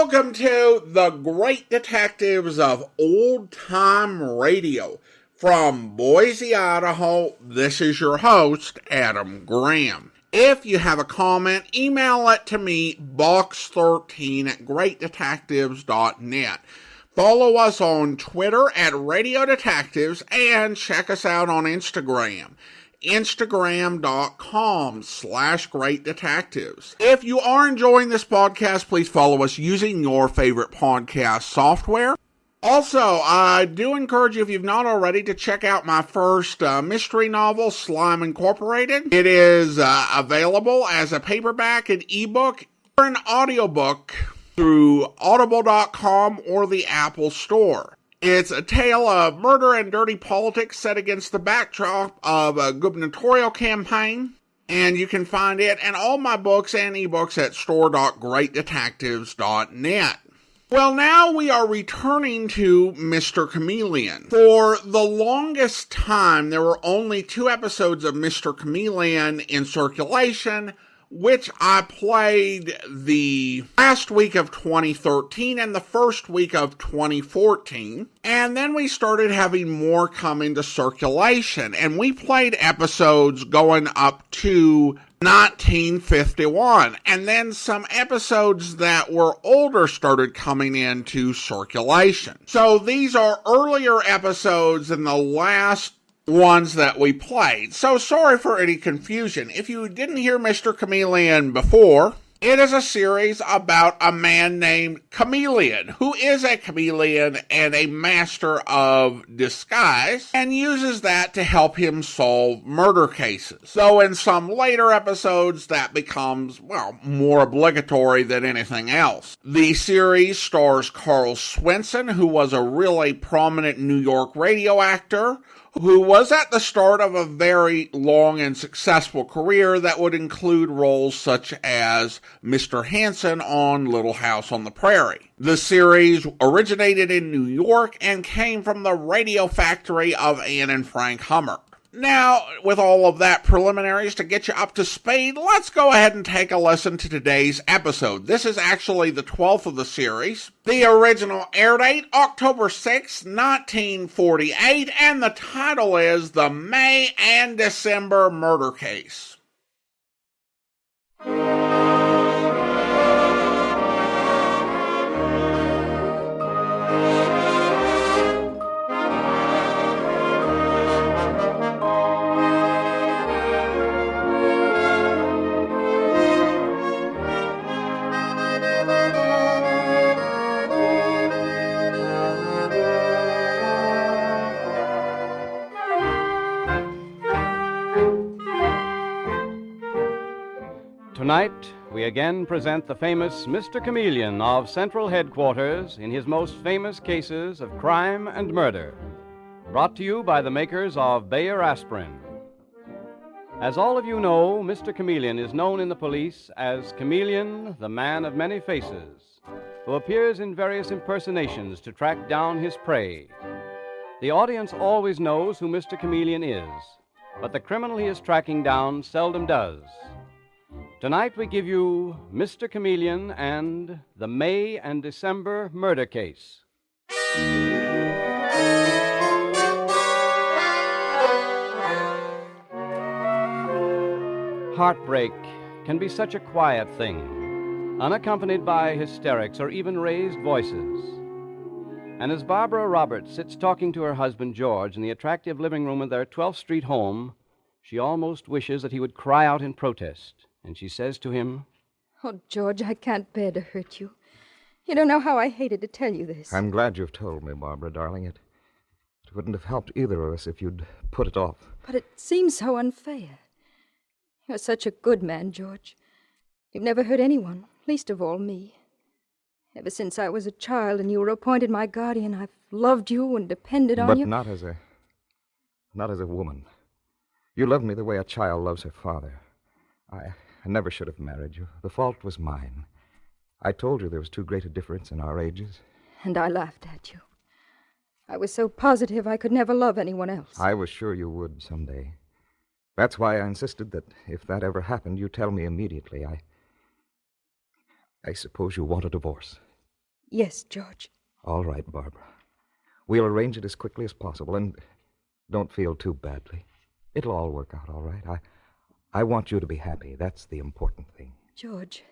Welcome to the Great Detectives of Old Time Radio. From Boise, Idaho, this is your host, Adam Graham. If you have a comment, email it to me, box13@greatdetectives.net. Follow us on Twitter at Radio Detectives and check us out on Instagram. Instagram.com/Great Detectives. If you are enjoying this podcast, please follow us using your favorite podcast software. Also, I do encourage you, if you've not already, to check out my first mystery novel, Slime Incorporated. It is available as a paperback, an ebook, or an audiobook through audible.com or the Apple Store. It's a tale of murder and dirty politics set against the backdrop of a gubernatorial campaign, and you can find it and all my books and ebooks at store.greatdetectives.net. Well, now we are returning to Mr. Chameleon. For the longest time, there were only 2 episodes of Mr. Chameleon in circulation, which I played the last week of 2013 and the first week of 2014. And then we started having more come into circulation. And we played episodes going up to 1951. And then some episodes that were older started coming into circulation. So these are earlier episodes than the last ones that we played. So sorry for any confusion. If you didn't hear Mr. Chameleon before, it is a series about a man named Chameleon, who is a chameleon and a master of disguise, and uses that to help him solve murder cases. So in some later episodes, that becomes, well, more obligatory than anything else. The series stars Karl Swenson, who was a really prominent New York radio actor, who was at the start of a very long and successful career that would include roles such as Mr. Hanson on Little House on the Prairie. The series originated in New York and came from the radio factory of Anne and Frank Hummer. Now, with all of that preliminaries to get you up to speed, let's go ahead and take a listen to today's episode. This is actually the 12th of the series. The original air date, October 6, 1948, and the title is The May and December Murder Case. Tonight, we again present the famous Mr. Chameleon of Central Headquarters in his most famous cases of crime and murder. Brought to you by the makers of Bayer Aspirin. As all of you know, Mr. Chameleon is known in the police as Chameleon, the man of many faces, who appears in various impersonations to track down his prey. The audience always knows who Mr. Chameleon is, but the criminal he is tracking down seldom does. Tonight we give you Mr. Chameleon and the May and December Murder Case. Heartbreak can be such a quiet thing, unaccompanied by hysterics or even raised voices. And as Barbara Roberts sits talking to her husband George in the attractive living room of their 12th Street home, she almost wishes that he would cry out in protest. And she says to him, "Oh, George, I can't bear to hurt you. You don't know how I hated to tell you this." I'm glad you've told me, Barbara, darling. It wouldn't have helped either of us if you'd put it off. But it seems so unfair. You're such a good man, George. You've never hurt anyone, least of all me. Ever since I was a child and you were appointed my guardian, I've loved you and depended on you. But not as a woman. You loved me the way a child loves her father. I never should have married you. The fault was mine. I told you there was too great a difference in our ages. And I laughed at you. I was so positive I could never love anyone else. I was sure you would someday. That's why I insisted that if that ever happened, you tell me immediately. I suppose you want a divorce. Yes, George. All right, Barbara. We'll arrange it as quickly as possible, and don't feel too badly. It'll all work out all right. I want you to be happy. That's the important thing. George,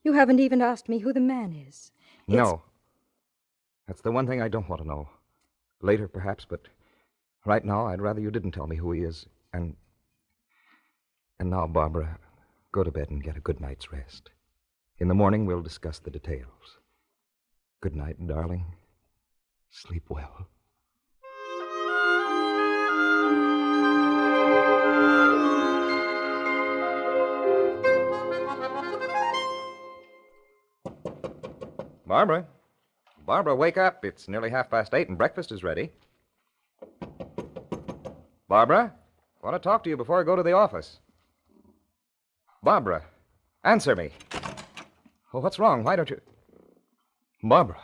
you haven't even asked me who the man is. No. That's the one thing I don't want to know. Later, perhaps, but right now, I'd rather you didn't tell me who he is. And now, Barbara, go to bed and get a good night's rest. In the morning, we'll discuss the details. Good night, darling. Sleep well. Barbara. Barbara, wake up. It's nearly 8:30 and breakfast is ready. Barbara, I want to talk to you before I go to the office. Barbara, answer me. Oh, what's wrong? Why don't you... Barbara,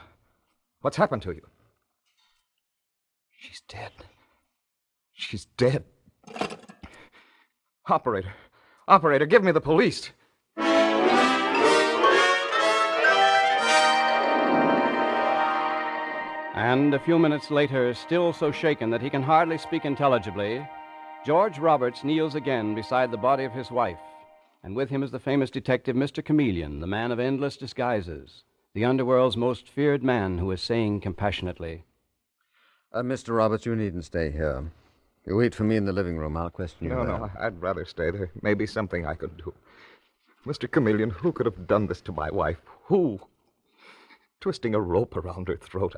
what's happened to you? She's dead. She's dead. Operator, give me the police. And a few minutes later, still so shaken that he can hardly speak intelligibly, George Roberts kneels again beside the body of his wife, and with him is the famous detective Mr. Chameleon, the man of endless disguises, the underworld's most feared man who is saying compassionately, Mr. Roberts, you needn't stay here. You wait for me in the living room. I'll question you there. No, I'd rather stay. There may be something I could do. Mr. Chameleon, who could have done this to my wife? Who? Twisting a rope around her throat.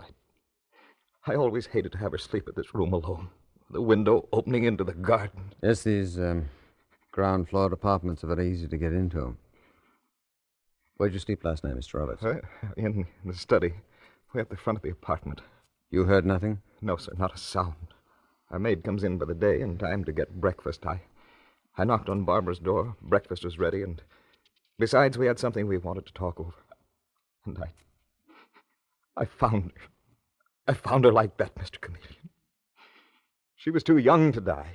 I always hated to have her sleep in this room alone. The window opening into the garden. Yes, these ground floor apartments are very easy to get into. Where'd you sleep last night, Mr. Roberts? In the study. Way at the front of the apartment. You heard nothing? No, sir, not a sound. Our maid comes in by the day in time to get breakfast. I knocked on Barbara's door. Breakfast was ready, and besides, we had something we wanted to talk over. And I found her. I found her like that, Mr. Chameleon. She was too young to die.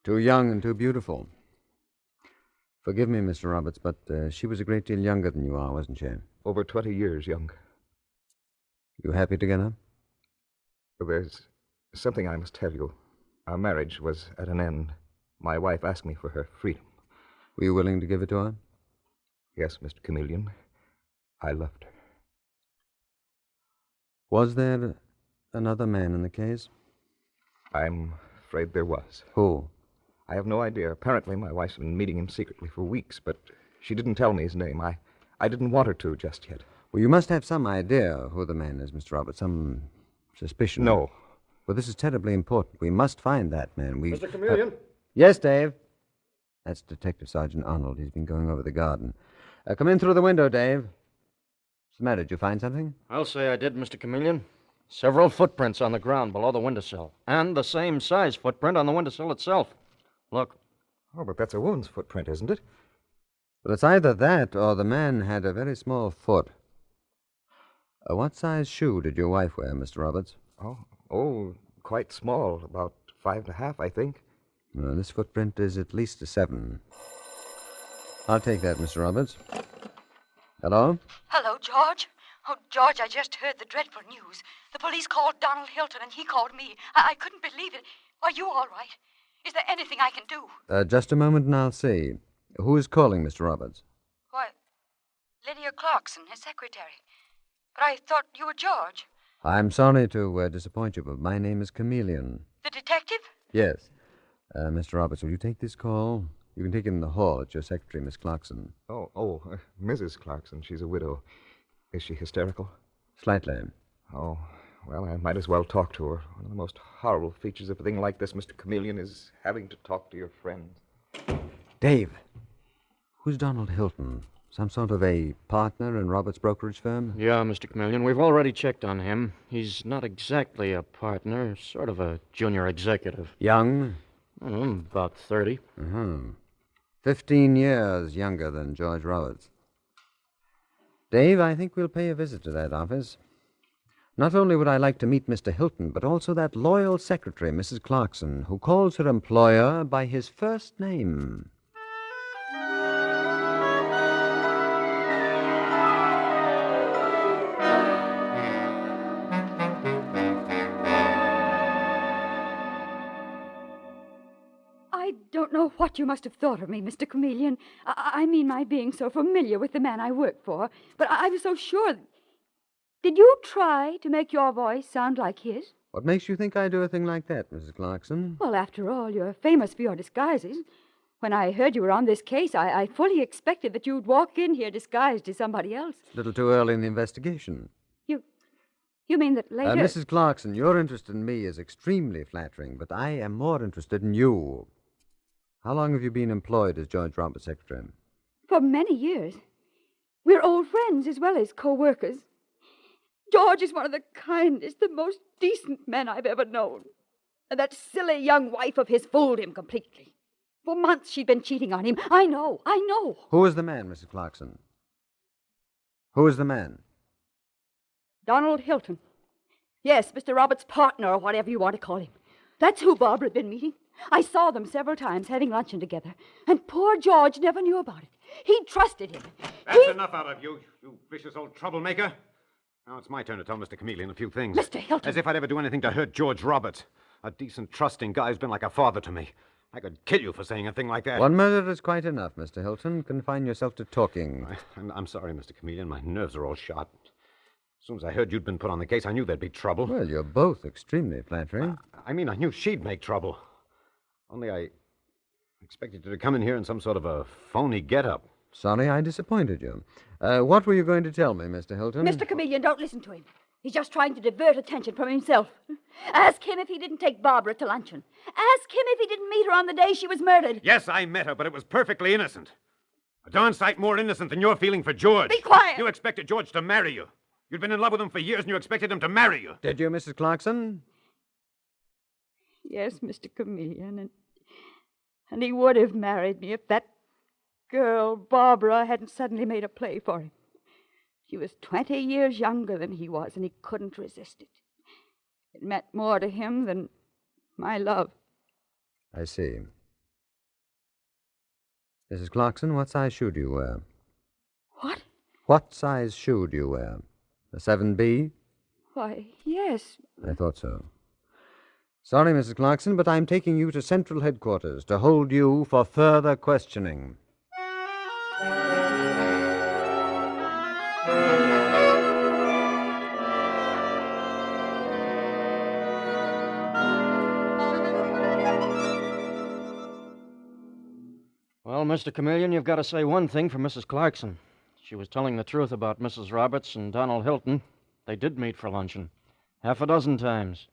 Too young and too beautiful. Forgive me, Mr. Roberts, but she was a great deal younger than you are, wasn't she? Over 20 years younger. You happy together? There's something I must tell you. Our marriage was at an end. My wife asked me for her freedom. Were you willing to give it to her? Yes, Mr. Chameleon. I loved her. Was there another man in the case? I'm afraid there was. Who? I have no idea. Apparently, my wife's been meeting him secretly for weeks, but she didn't tell me his name. I didn't want her to just yet. Well, you must have some idea who the man is, Mr. Roberts. Some suspicion. No. Well, this is terribly important. We must find that man. Mr. Chameleon? Yes, Dave? That's Detective Sergeant Arnold. He's been going over the garden. Come in through the window, Dave. What's the matter? Did you find something? I'll say I did, Mr. Chameleon. Several footprints on the ground below the windowsill, and the same size footprint on the windowsill itself. Look. Oh, but that's a woman's footprint, isn't it? Well, it's either that or the man had a very small foot. What size shoe did your wife wear, Mr. Roberts? Oh, quite small. About 5.5, I think. This footprint is at least a 7. I'll take that, Mr. Roberts. Hello? Hello, George. Oh, George, I just heard the dreadful news. The police called Donald Hilton, and he called me. I couldn't believe it. Are you all right? Is there anything I can do? Just a moment, and I'll see. Who is calling, Mr. Roberts? Why, Lydia Clarkson, his secretary. But I thought you were George. I'm sorry to disappoint you, but my name is Chameleon. The detective? Yes. Mr. Roberts, will you take this call? You can take it in the hall at your secretary, Miss Clarkson. Mrs. Clarkson. She's a widow. Is she hysterical? Slightly. Oh, well, I might as well talk to her. One of the most horrible features of a thing like this, Mr. Chameleon, is having to talk to your friends. Dave, who's Donald Hilton? Some sort of a partner in Robert's brokerage firm? Yeah, Mr. Chameleon, we've already checked on him. He's not exactly a partner, sort of a junior executive. Young? About 30. 15 years younger than George Roberts. Dave, I think we'll pay a visit to that office. Not only would I like to meet Mr. Hilton, but also that loyal secretary, Mrs. Clarkson, who calls her employer by his first name. don't know what you must have thought of me, Mr. Chameleon. I mean my being so familiar with the man I work for. But I was so sure. Did you try to make your voice sound like his? What makes you think I do a thing like that, Mrs. Clarkson? Well, after all, you're famous for your disguises. When I heard you were on this case, I fully expected that you'd walk in here disguised as somebody else. A little too early in the investigation. You mean that later... Mrs. Clarkson, your interest in me is extremely flattering, but I am more interested in you. How long have you been employed as George Roberts' secretary? For many years. We're old friends as well as co-workers. George is one of the kindest, the most decent men I've ever known. And that silly young wife of his fooled him completely. For months she'd been cheating on him. I know. Who is the man, Mrs. Clarkson? Who is the man? Donald Hilton. Yes, Mr. Roberts' partner, or whatever you want to call him. That's who Barbara had been meeting. I saw them several times having luncheon together. And poor George never knew about it. He trusted him. That's enough out of you, you vicious old troublemaker. Now it's my turn to tell Mr. Chameleon a few things. Mr. Hilton. As if I'd ever do anything to hurt George Roberts. A decent, trusting guy who's been like a father to me. I could kill you for saying a thing like that. One murder is quite enough, Mr. Hilton. Confine yourself to talking. I'm sorry, Mr. Chameleon. My nerves are all shot. As soon as I heard you'd been put on the case, I knew there'd be trouble. Well, you're both extremely flattering. I mean, I knew she'd make trouble. Only I expected you to come in here in some sort of a phony get-up. Sorry I disappointed you. What were you going to tell me, Mr. Hilton? Mr. Chameleon, don't listen to him. He's just trying to divert attention from himself. Ask him if he didn't take Barbara to luncheon. Ask him if he didn't meet her on the day she was murdered. Yes, I met her, but it was perfectly innocent. A darn sight more innocent than your feeling for George. Be quiet! You expected George to marry you. You'd been in love with him for years, and you expected him to marry you. Did you, Mrs. Clarkson? Yes, Mr. Chameleon, and he would have married me if that girl, Barbara, hadn't suddenly made a play for him. She was 20 years younger than he was, and he couldn't resist it. It meant more to him than my love. I see. Mrs. Clarkson, what size shoe do you wear? What? What size shoe do you wear? A 7B? Why, yes. I thought so. Sorry, Mrs. Clarkson, but I'm taking you to Central Headquarters to hold you for further questioning. Well, Mr. Chameleon, you've got to say one thing for Mrs. Clarkson. She was telling the truth about Mrs. Roberts and Donald Hilton. They did meet for luncheon. 6 times.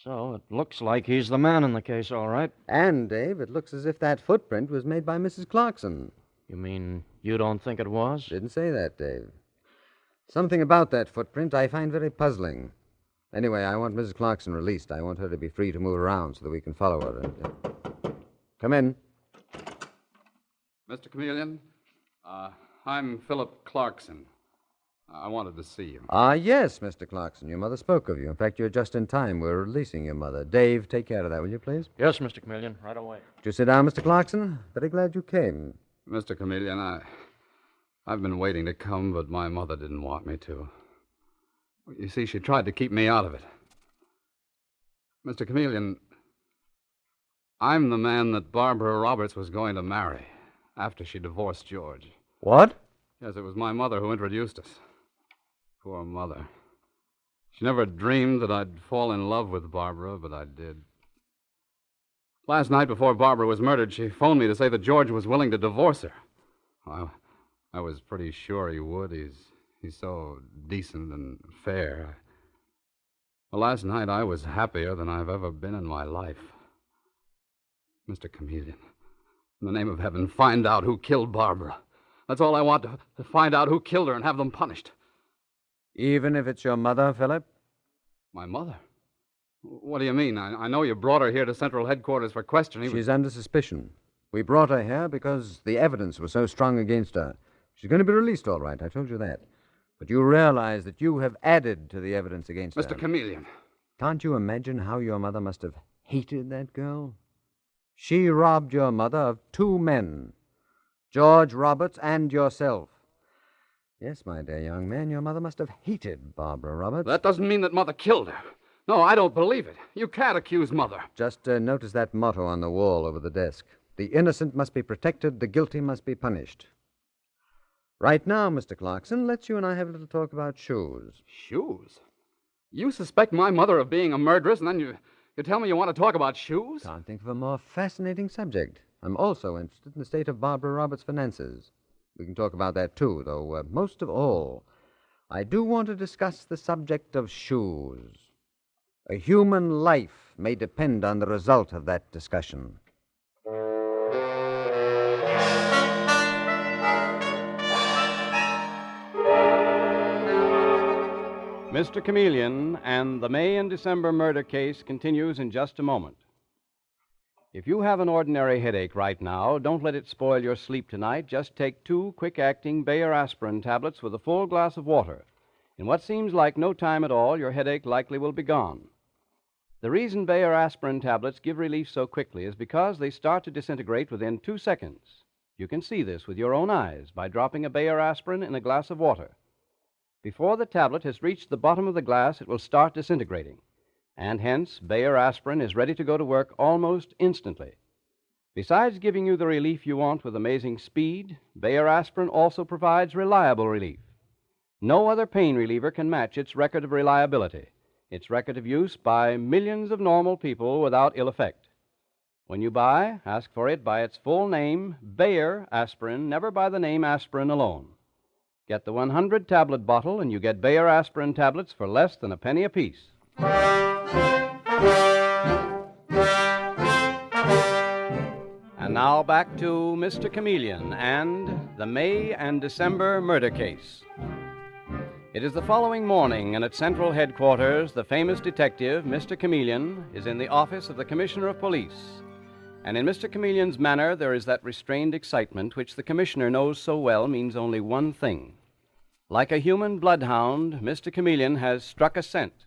So it looks like he's the man in the case, all right. And, Dave, it looks as if that footprint was made by Mrs. Clarkson. You mean you don't think it was? Didn't say that, Dave. Something about that footprint I find very puzzling. Anyway, I want Mrs. Clarkson released. I want her to be free to move around so that we can follow her. Come in. Mr. Chameleon, I'm Philip Clarkson. I wanted to see you. Yes, Mr. Clarkson. Your mother spoke of you. In fact, you're just in time. We're releasing your mother. Dave, take care of that, will you, please? Yes, Mr. Chameleon, right away. Would you sit down, Mr. Clarkson? Very glad you came. Mr. Chameleon, I've been waiting to come, but my mother didn't want me to. You see, she tried to keep me out of it. Mr. Chameleon, I'm the man that Barbara Roberts was going to marry after she divorced George. What? Yes, it was my mother who introduced us. Poor mother. She never dreamed that I'd fall in love with Barbara, but I did. Last night, before Barbara was murdered, she phoned me to say that George was willing to divorce her. I was pretty sure he would. He's so decent and fair. Well, last night I was happier than I've ever been in my life. Mr. Chameleon, in the name of heaven, find out who killed Barbara. That's all I want, to find out who killed her and have them punished. Even if it's your mother, Philip? My mother? What do you mean? I know you brought her here to Central Headquarters for questioning. She's under suspicion. We brought her here because the evidence was so strong against her. She's going to be released, all right. I told you that. But you realize that you have added to the evidence against her. Mr. Chameleon. Can't you imagine how your mother must have hated that girl? She robbed your mother of 2 men, George Roberts and yourself. Yes, my dear young man, your mother must have hated Barbara Roberts. That doesn't mean that Mother killed her. No, I don't believe it. You can't accuse Mother. Just notice that motto on the wall over the desk. The innocent must be protected, the guilty must be punished. Right now, Mr. Clarkson, let's you and I have a little talk about shoes. Shoes? You suspect my mother of being a murderess, and then you tell me you want to talk about shoes? Can't think of a more fascinating subject. I'm also interested in the state of Barbara Roberts' finances. We can talk about that, too, though most of all, I do want to discuss the subject of shoes. A human life may depend on the result of that discussion. Mr. Chameleon and the May and December murder case continues in just a moment. If you have an ordinary headache right now, don't let it spoil your sleep tonight. Just take 2 quick-acting Bayer aspirin tablets with a full glass of water. In what seems like no time at all, your headache likely will be gone. The reason Bayer aspirin tablets give relief so quickly is because they start to disintegrate within 2 seconds. You can see this with your own eyes by dropping a Bayer aspirin in a glass of water. Before the tablet has reached the bottom of the glass, it will start disintegrating, and hence Bayer aspirin is ready to go to work almost instantly. Besides giving you the relief you want with amazing speed, Bayer aspirin also provides reliable relief. No other pain reliever can match its record of reliability, its record of use by millions of normal people without ill effect. When you buy, ask for it by its full name, Bayer aspirin, never by the name aspirin alone. Get the 100-tablet bottle, and you get Bayer aspirin tablets for less than a penny apiece. And now back to Mr. Chameleon and the May and December murder case. It is the following morning, and at Central Headquarters, the famous detective, Mr. Chameleon, is in the office of the Commissioner of Police. And in Mr. Chameleon's manner, there is that restrained excitement which the Commissioner knows so well means only one thing. Like a human bloodhound, Mr. Chameleon has struck a scent.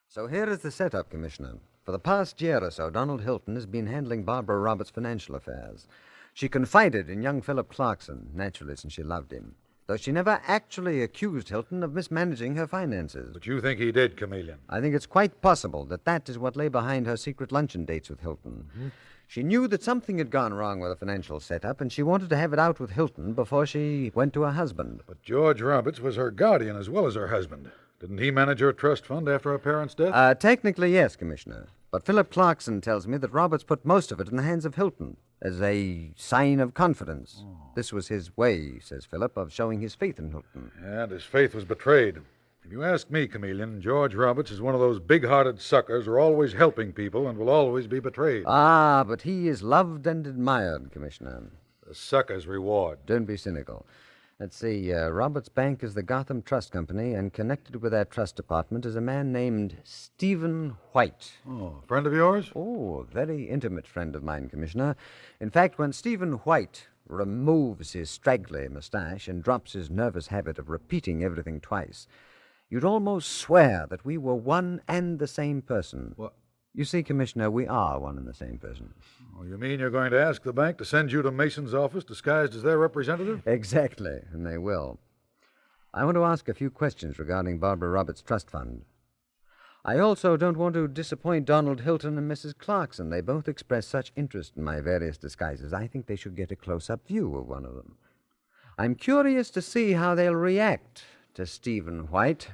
So here is the setup, Commissioner. For the past year or so, Donald Hilton has been handling Barbara Roberts' financial affairs. She confided in young Philip Clarkson, naturally, since she loved him, though she never actually accused Hilton of mismanaging her finances. But you think he did, Chameleon? I think it's quite possible that is what lay behind her secret luncheon dates with Hilton. Mm-hmm. She knew that something had gone wrong with the financial setup, and she wanted to have it out with Hilton before she went to her husband. But George Roberts was her guardian as well as her husband. Didn't he manage her trust fund after her parents' death? Technically, yes, Commissioner. But Philip Clarkson tells me that Roberts put most of it in the hands of Hilton as a sign of confidence. Oh. This was his way, says Philip, of showing his faith in Hilton. And his faith was betrayed. If you ask me, Chameleon, George Roberts is one of those big-hearted suckers who are always helping people and will always be betrayed. Ah, but he is loved and admired, Commissioner. The sucker's reward. Don't be cynical. Let's see, Roberts' bank is the Gotham Trust Company, and connected with that trust department is a man named Stephen White. Oh, a friend of yours? Oh, a very intimate friend of mine, Commissioner. In fact, when Stephen White removes his straggly mustache and drops his nervous habit of repeating everything twice, you'd almost swear that we were one and the same person. What? You see, Commissioner, we are one and the same person. Oh, you mean you're going to ask the bank to send you to Mason's office disguised as their representative? Exactly, and they will. I want to ask a few questions regarding Barbara Roberts' trust fund. I also don't want to disappoint Donald Hilton and Mrs. Clarkson. They both expressed such interest in my various disguises. I think they should get a close-up view of one of them. I'm curious to see how they'll react to Stephen White.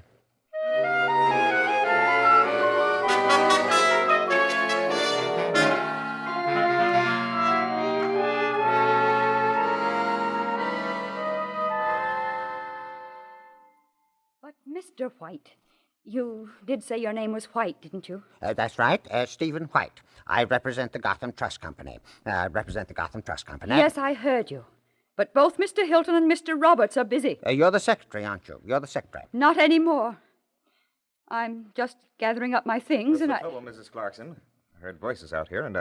But, Mr. White, you did say your name was White, didn't you? That's right, Stephen White. I represent the Gotham Trust Company. Yes, I heard you. But both Mr. Hilton and Mr. Roberts are busy. You're the secretary, aren't you? You're the secretary. Not anymore. I'm just gathering up my things, What's and the trouble, Mrs. Clarkson? I heard voices out here, and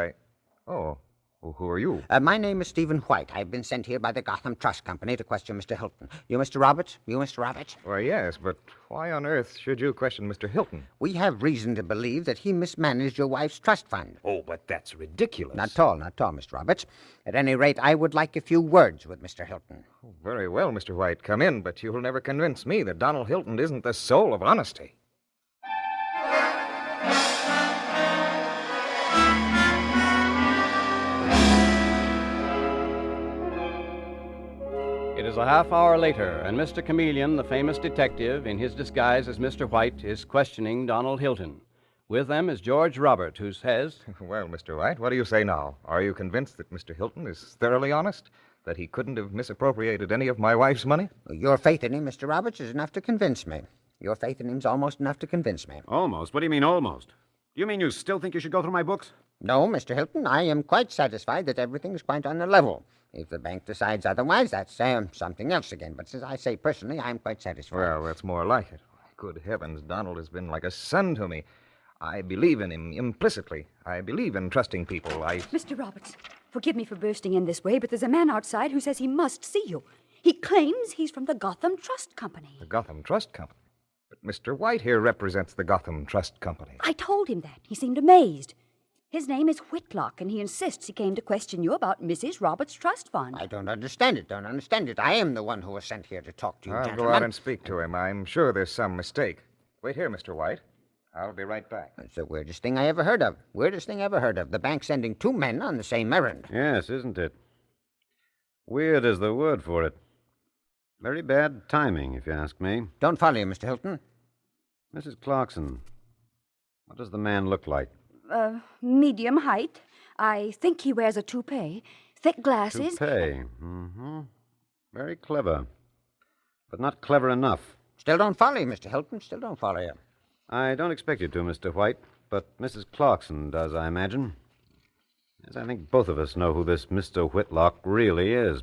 Oh, well, who are you? My name is Stephen White. I've been sent here by the Gotham Trust Company to question Mr. Hilton. You, Mr. Roberts? You, Mr. Roberts? Why, yes, but why on earth should you question Mr. Hilton? We have reason to believe that he mismanaged your wife's trust fund. Oh, but that's ridiculous. Not at all, Mr. Roberts. At any rate, I would like a few words with Mr. Hilton. Oh, very well, Mr. White. Come in, but you'll never convince me that Donald Hilton isn't the soul of honesty. is a half hour later, and Mr. Chameleon, the famous detective, in his disguise as Mr. White, is questioning Donald Hilton. With them is George Robert, who says... Well, Mr. White, what do you say now? Are you convinced that Mr. Hilton is thoroughly honest? That he couldn't have misappropriated any of my wife's money? Your faith in him, Mr. Roberts, is enough to convince me. Your faith in him's almost enough to convince me. Almost? What do you mean, almost? Do you mean you still think you should go through my books? No, Mr. Hilton, I am quite satisfied that everything's quite on the level. If the bank decides otherwise, that's something else again. But as I say, personally, I'm quite satisfied. Well, that's more like it. Good heavens, Donald has been like a son to me. I believe in him implicitly. I believe in trusting people. Mr. Roberts, forgive me for bursting in this way, but there's a man outside who says he must see you. He claims he's from the Gotham Trust Company. The Gotham Trust Company? But Mr. White here represents the Gotham Trust Company. I told him that. He seemed amazed. His name is Whitlock, and he insists he came to question you about Mrs. Roberts' trust fund. I don't understand it. I am the one who was sent here to talk to you, I'll gentlemen. go out and speak to him. I'm sure there's some mistake. Wait here, Mr. White. I'll be right back. It's the weirdest thing I ever heard of. The bank sending two men on the same errand. Yes, isn't it? Weird is the word for it. Very bad timing, if you ask me. Don't follow you, Mr. Hilton. Mrs. Clarkson, what does the man look like? Medium height. I think he wears a toupee. Thick glasses. Toupee. Mm-hmm. Very clever. But not clever enough. Still don't follow you, Mr. Hilton. Still don't follow you. I don't expect you to, Mr. White, but Mrs. Clarkson does, I imagine. Yes, I think both of us know who this Mr. Whitlock really is.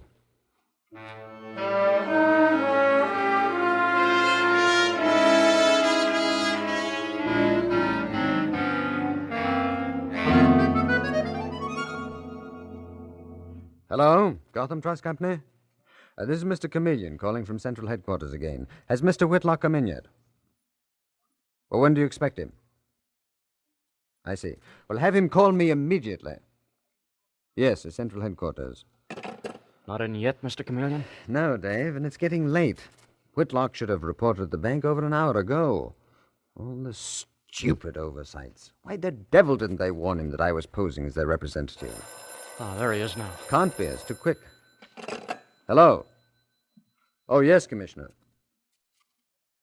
Hello, Gotham Trust Company? This is Mr. Chameleon calling from Central Headquarters again. Has Mr. Whitlock come in yet? Well, when do you expect him? I see. Well, have him call me immediately. Yes, at Central Headquarters. Not in yet, Mr. Chameleon? No, Dave, and it's getting late. Whitlock should have reported at the bank over an hour ago. All the stupid oversights. Why the devil didn't they warn him that I was posing as their representative? Oh, there he is now. Can't be. It's too quick. Hello? Oh, yes, Commissioner.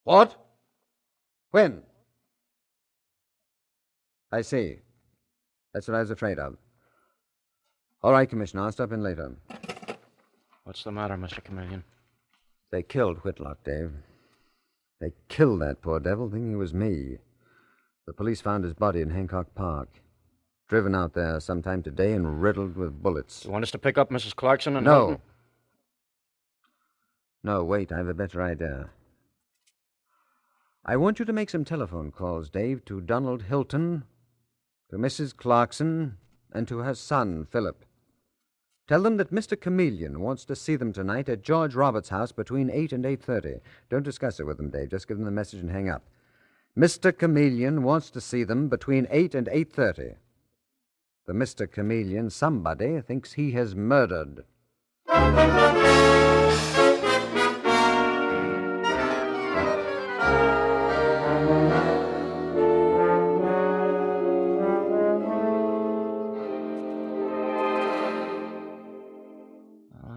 What? When? I see. That's what I was afraid of. All right, Commissioner. I'll stop in later. What's the matter, Mr. Chameleon? They killed Whitlock, Dave. They killed that poor devil thinking it was me. The police found his body in Hancock Park. Driven out there sometime today and riddled with bullets. You want us to pick up Mrs. Clarkson and... No. No, wait, I have a better idea. I want you to make some telephone calls, Dave, to Donald Hilton, to Mrs. Clarkson, and to her son, Philip. Tell them that Mr. Chameleon wants to see them tonight at George Roberts' house between 8 and 8:30. Don't discuss it with them, Dave. Just give them the message and hang up. Mr. Chameleon wants to see them between 8 and 8:30. The Mr. Chameleon, somebody thinks he has murdered.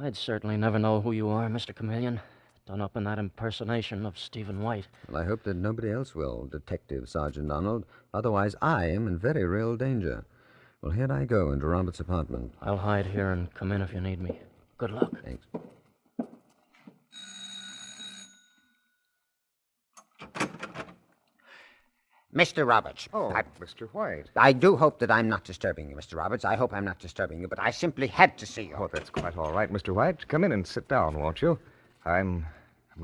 I'd certainly never know who you are, Mr. Chameleon. Done up in that impersonation of Stephen White. Well, I hope that nobody else will, Detective Sergeant Donald. Otherwise, I am in very real danger. Well, here I go into Robert's apartment. I'll hide here and come in if you need me. Good luck. Thanks. Mr. Roberts. Oh, Mr. White. I do hope that I'm not disturbing you, Mr. Roberts. I hope I'm not disturbing you, but I simply had to see you. Oh, that's quite all right, Mr. White. Come in and sit down, won't you? I'm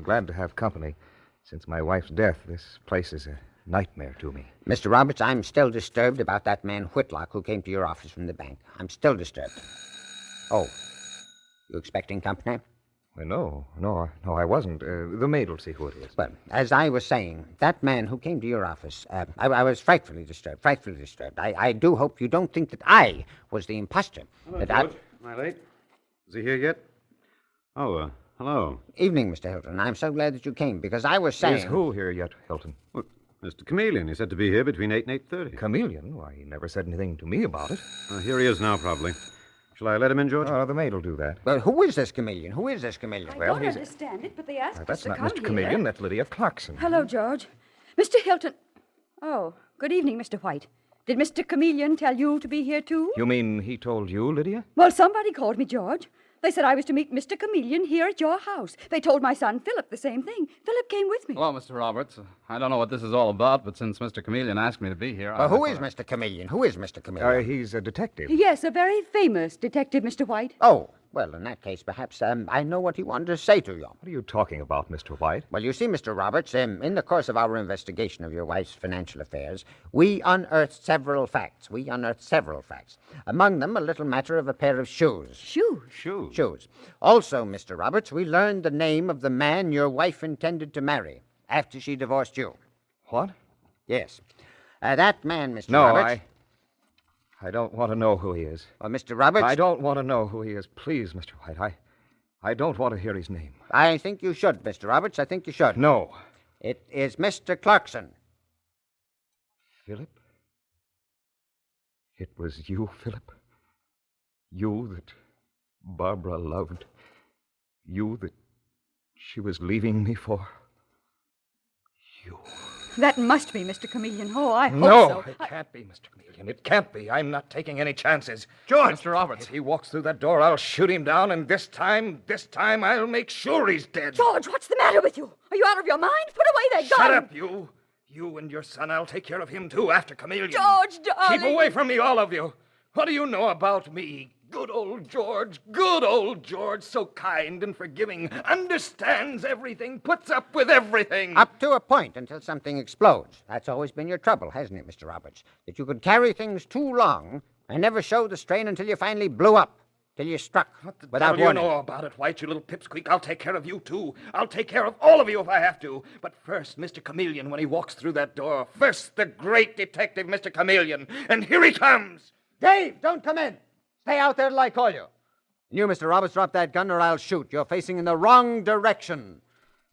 glad to have company. Since my wife's death, this place is a nightmare to me. Mr. Roberts, I'm still disturbed about that man Whitlock who came to your office from the bank. I'm still disturbed. Oh, you expecting company? No, I wasn't. The maid will see who it is. Well, as I was saying, that man who came to your office, I was frightfully disturbed. I do hope you don't think that I was the imposter. Hello, George. Am I late? Is he here yet? Oh, hello. Evening, Mr. Hilton. I'm so glad that you came, because I was saying... Is who here yet, Hilton? Well, Mr. Chameleon. He said to be here between 8 and 8:30. Chameleon? Why, he never said anything to me about it. Here he is now, probably. Shall I let him in, George? Oh, the maid will do that. Well, who is this chameleon? Who is this chameleon? I Well, don't he's- understand it, but they asked us That's to not come Mr. here. Chameleon. That's Lydia Clarkson. Hello, George. Mr. Hilton. Oh, good evening, Mr. White. Did Mr. Chameleon tell you to be here, too? You mean he told you, Lydia? Well, somebody called me George. They said I was to meet Mr. Chameleon here at your house. They told my son Philip the same thing. Philip came with me. Hello, Mr. Roberts. I don't know what this is all about, but since Mr. Chameleon asked me to be here... Who is Mr. Chameleon? Who is Mr. Chameleon? He's a detective. Yes, a very famous detective, Mr. White. Oh, well, in that case, perhaps I know what he wanted to say to you. What are you talking about, Mr. White? Well, you see, Mr. Roberts, in the course of our investigation of your wife's financial affairs, we unearthed several facts. Among them, a little matter of a pair of shoes. Shoes? Shoes. Also, Mr. Roberts, we learned the name of the man your wife intended to marry after she divorced you. What? Yes. That man, Mr. No, Roberts... I don't want to know who he is. Mr. Roberts... I don't want to know who he is. Please, Mr. White. I don't want to hear his name. I think you should, Mr. Roberts. I think you should. No. It is Mr. Clarkson. Philip? It was you, Philip? You that Barbara loved? You that she was leaving me for? You. That must be Mr. Chameleon. Oh, I hope No, so. it can't be, Mr. Chameleon. It can't be. I'm not taking any chances. George! Mr. Roberts. If he walks through that door, I'll shoot him down, and this time, I'll make sure he's dead. George, what's the matter with you? Are you out of your mind? Put away that gun. Shut up, you. You and your son, I'll take care of him, too, after Chameleon. George, darling. Keep away from me, all of you. What do you know about me? Good old George, so kind and forgiving, understands everything, puts up with everything. Up to a point until something explodes. That's always been your trouble, hasn't it, Mr. Roberts? That you could carry things too long and never show the strain until you finally blew up, till you struck without What do warning. you know about it, White, you little pipsqueak? I'll take care of you, too. I'll take care of all of you if I have to. But first, Mr. Chameleon, when he walks through that door. First, the great detective, Mr. Chameleon. And here he comes. Dave, don't come in. Stay out there till I call you. And you, Mr. Roberts, drop that gun or I'll shoot. You're facing in the wrong direction.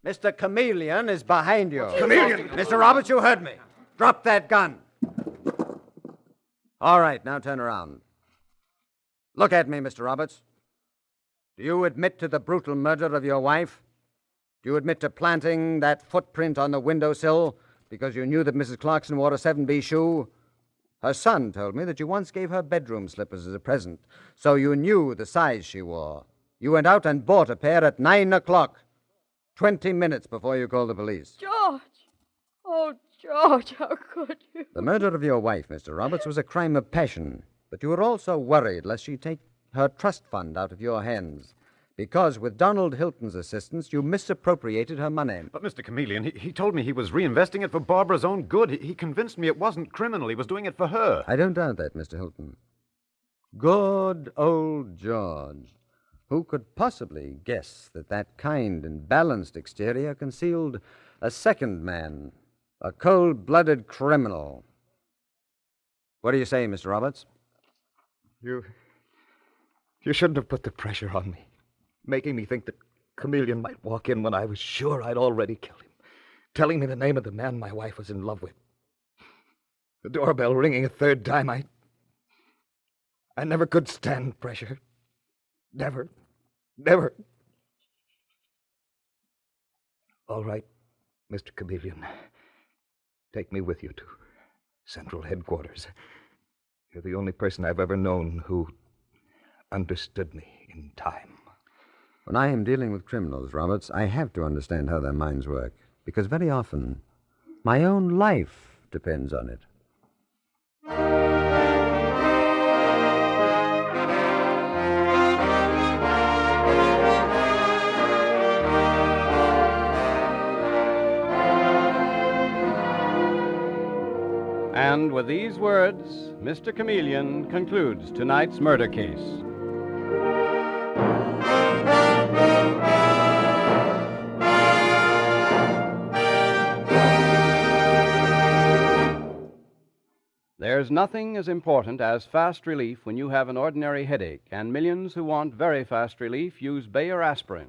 Mr. Chameleon is behind you. Chameleon! Mr. Roberts, you heard me. Drop that gun. All right, now turn around. Look at me, Mr. Roberts. Do you admit to the brutal murder of your wife? Do you admit to planting that footprint on the windowsill because you knew that Mrs. Clarkson wore a 7B shoe? Her son told me that you once gave her bedroom slippers as a present, so you knew the size she wore. You went out and bought a pair at 9 o'clock, 20 minutes before you called the police. George! Oh, George, how could you? The murder of your wife, Mr. Roberts, was a crime of passion, but you were also worried lest she take her trust fund out of your hands, because with Donald Hilton's assistance, you misappropriated her money. But, Mr. Chameleon, he told me he was reinvesting it for Barbara's own good. He convinced me it wasn't criminal. He was doing it for her. I don't doubt that, Mr. Hilton. Good old George. Who could possibly guess that that kind and balanced exterior concealed a second man, a cold-blooded criminal? What do you say, Mr. Roberts? You shouldn't have put the pressure on me, making me think that Chameleon might walk in when I was sure I'd already killed him, telling me the name of the man my wife was in love with. The doorbell ringing a third time, I never could stand pressure. Never. All right, Mr. Chameleon. Take me with you to Central Headquarters. You're the only person I've ever known who understood me in time. When I am dealing with criminals, Roberts, I have to understand how their minds work, because very often my own life depends on it. And with these words, Mr. Chameleon concludes tonight's murder case. There's nothing as important as fast relief when you have an ordinary headache, and millions who want very fast relief use Bayer Aspirin.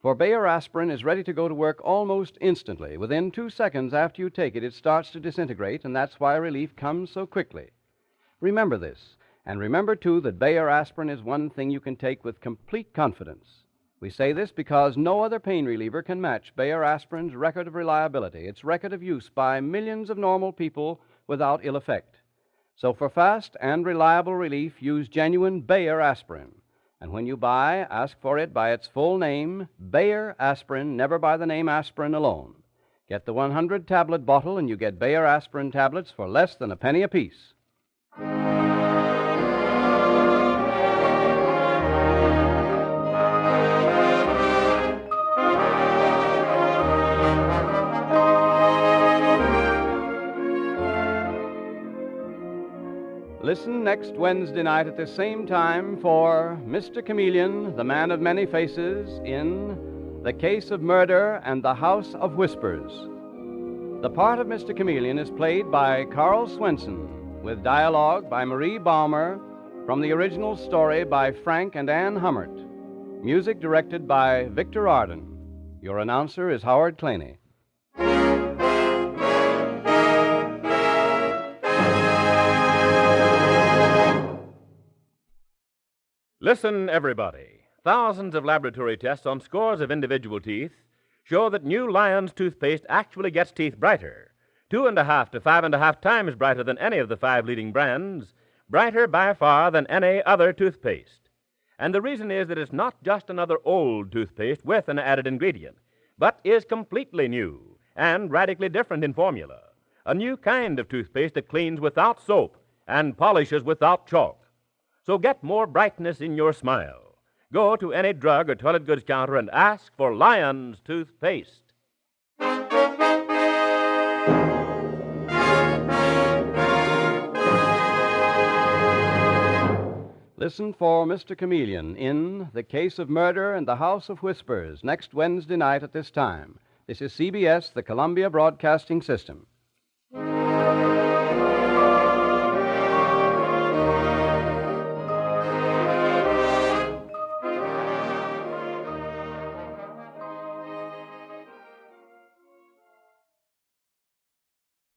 For Bayer Aspirin is ready to go to work almost instantly. Within 2 seconds after you take it, it starts to disintegrate, and that's why relief comes so quickly. Remember this. And remember, too, that Bayer aspirin is one thing you can take with complete confidence. We say this because no other pain reliever can match Bayer aspirin's record of reliability, its record of use by millions of normal people without ill effect. So for fast and reliable relief, use genuine Bayer aspirin. And when you buy, ask for it by its full name, Bayer aspirin, never by the name aspirin alone. Get the 100-tablet bottle and you get Bayer aspirin tablets for less than a penny apiece. Listen next Wednesday night at the same time for Mr. Chameleon, the Man of Many Faces, in The Case of Murder and the House of Whispers. The part of Mr. Chameleon is played by Karl Swenson, with dialogue by Marie Baumer, from the original story by Frank and Ann Hummert. Music directed by Victor Arden. Your announcer is Howard Claney. Listen, everybody. Thousands of laboratory tests on scores of individual teeth show that new Lion's toothpaste actually gets teeth brighter. 2.5 to 5.5 times brighter than any of the 5 leading brands, brighter by far than any other toothpaste. And the reason is that it's not just another old toothpaste with an added ingredient, but is completely new and radically different in formula. A new kind of toothpaste that cleans without soap and polishes without chalk. So get more brightness in your smile. Go to any drug or toilet goods counter and ask for Lion's toothpaste. Listen for Mr. Chameleon in The Case of Murder and the House of Whispers next Wednesday night at this time. This is CBS, the Columbia Broadcasting System.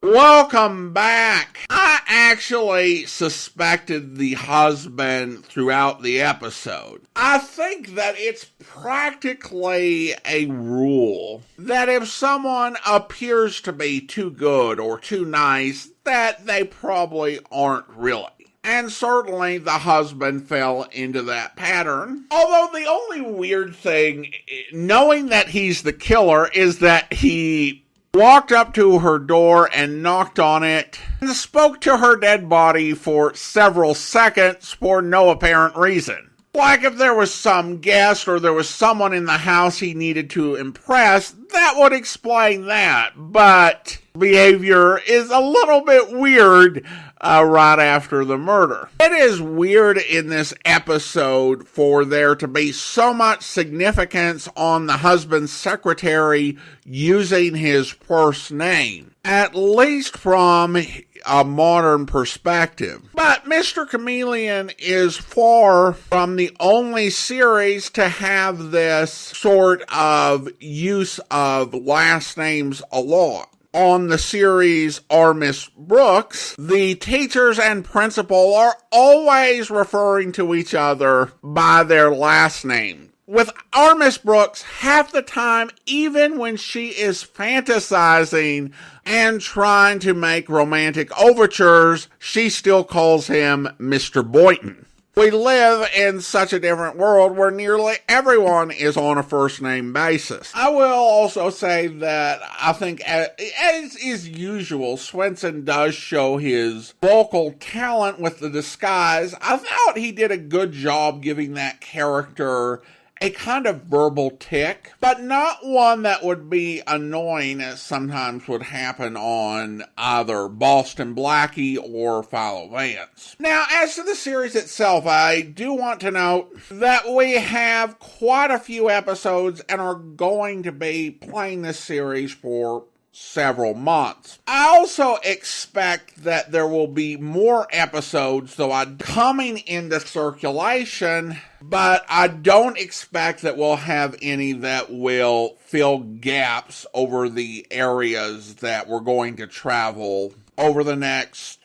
Welcome back. I actually suspected the husband throughout the episode. I think that it's practically a rule that if someone appears to be too good or too nice, that they probably aren't really. And certainly the husband fell into that pattern. Although the only weird thing, knowing that he's the killer, is that he walked up to her door and knocked on it and spoke to her dead body for several seconds for no apparent reason. Like if there was some guest or there was someone in the house he needed to impress, that would explain that. But behavior is a little bit weird right after the murder. It is weird in this episode for there to be so much significance on the husband's secretary using his first name, at least from a modern perspective. But Mr. Chameleon is far from the only series to have this sort of use of last names a lot. On the series Our Miss Brooks, the teachers and principal are always referring to each other by their last name. With Our Miss Brooks, half the time, even when she is fantasizing and trying to make romantic overtures, she still calls him Mr. Boynton. We live in such a different world where nearly everyone is on a first-name basis. I will also say that I think, as is usual, Swenson does show his vocal talent with the disguise. I thought he did a good job giving that character a kind of verbal tick, but not one that would be annoying as sometimes would happen on either Boston Blackie or Philo Vance. Now, as to the series itself, I do want to note that we have quite a few episodes and are going to be playing this series for several months. I also expect that there will be more episodes, though coming into circulation, but I don't expect that we'll have any that will fill gaps over the areas that we're going to travel over the next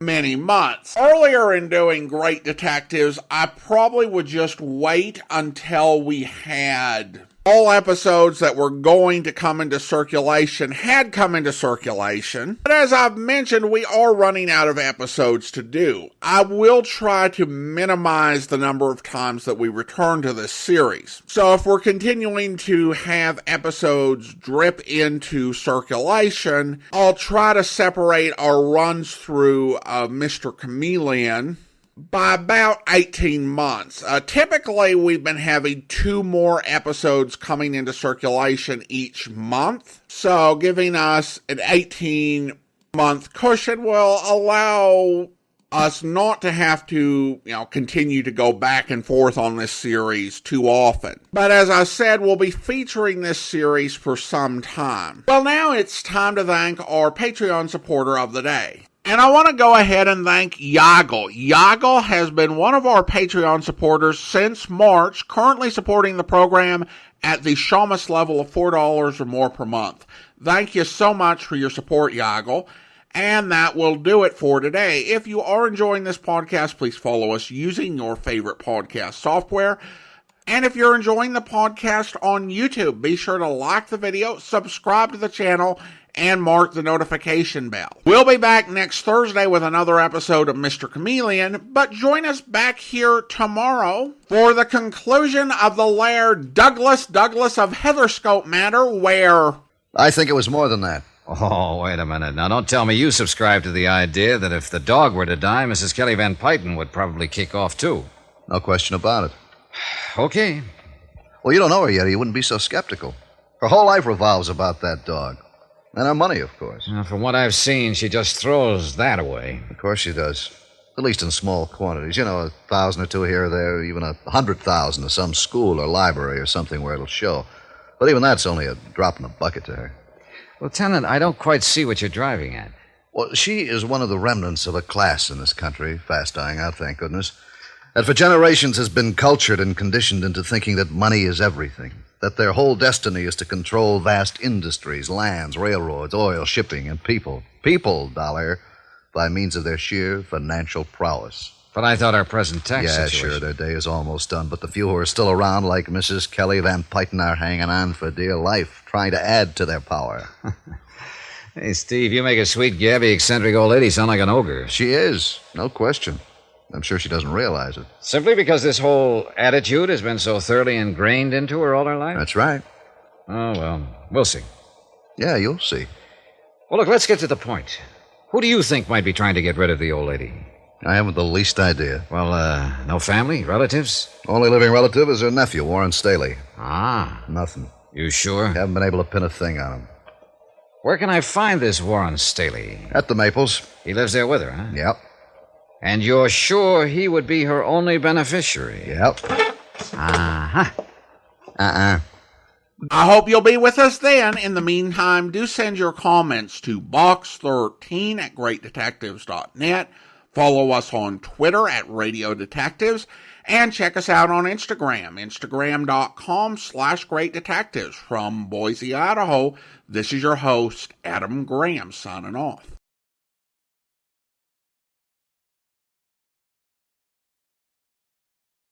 many months. Earlier in doing Great Detectives, I probably would just wait until we had all episodes that were going to come into circulation had come into circulation. But as I've mentioned, we are running out of episodes to do. I will try to minimize the number of times that we return to this series. So if we're continuing to have episodes drip into circulation, I'll try to separate our runs through of Mr. Chameleon by about 18 months. Typically, we've been having 2 more episodes coming into circulation each month. So giving us an 18-month cushion will allow us not to have to, continue to go back and forth on this series too often. But as I said, we'll be featuring this series for some time. Well, now it's time to thank our Patreon supporter of the day. And I want to go ahead and thank Yagle. Yagle has been one of our Patreon supporters since March, currently supporting the program at the Shamus level of $4 or more per month. Thank you so much for your support, Yagle. And that will do it for today. If you are enjoying this podcast, please follow us using your favorite podcast software. And if you're enjoying the podcast on YouTube, be sure to like the video, subscribe to the channel, and mark the notification bell. We'll be back next Thursday with another episode of Mr. Chameleon, but join us back here tomorrow for the conclusion of the Laird Douglas of Heatherscope matter, where... I think it was more than that. Oh, wait a minute. Now, don't tell me you subscribe to the idea that if the dog were to die, Mrs. Kelly Van Pyten would probably kick off, too. No question about it. Okay. Well, you don't know her yet, or you wouldn't be so skeptical. Her whole life revolves about that dog. And her money, of course. From what I've seen, she just throws that away. Of course she does. At least in small quantities. 1,000 or 2 here or there, even 100,000 to some school or library or something where it'll show. But even that's only a drop in the bucket to her. Lieutenant, I don't quite see what you're driving at. Well, she is one of the remnants of a class in this country, fast dying out, thank goodness, that for generations has been cultured and conditioned into thinking that money is everything, that their whole destiny is to control vast industries, lands, railroads, oil, shipping, and people. People, Dollar, by means of their sheer financial prowess. But I thought our present tax situation... Yeah, sure, their day is almost done, but the few who are still around, like Mrs. Kelly Van Pyten, are hanging on for dear life, trying to add to their power. Hey, Steve, you make a sweet, gabby, eccentric old lady sound like an ogre. She is, no question. I'm sure she doesn't realize it. Simply because this whole attitude has been so thoroughly ingrained into her all her life? That's right. Oh, well, we'll see. Yeah, you'll see. Well, look, let's get to the point. Who do you think might be trying to get rid of the old lady? I haven't the least idea. Well, no family, relatives? Only living relative is her nephew, Warren Staley. Ah. Nothing. You sure? Haven't been able to pin a thing on him. Where can I find this Warren Staley? At the Maples. He lives there with her, huh? Yep. And you're sure he would be her only beneficiary? Yep. Uh-huh. Uh-uh. I hope you'll be with us then. In the meantime, do send your comments to box13@greatdetectives.net. Follow us on Twitter at Radio Detectives. And check us out on Instagram, instagram.com/greatdetectives. From Boise, Idaho, this is your host, Adam Graham, signing off.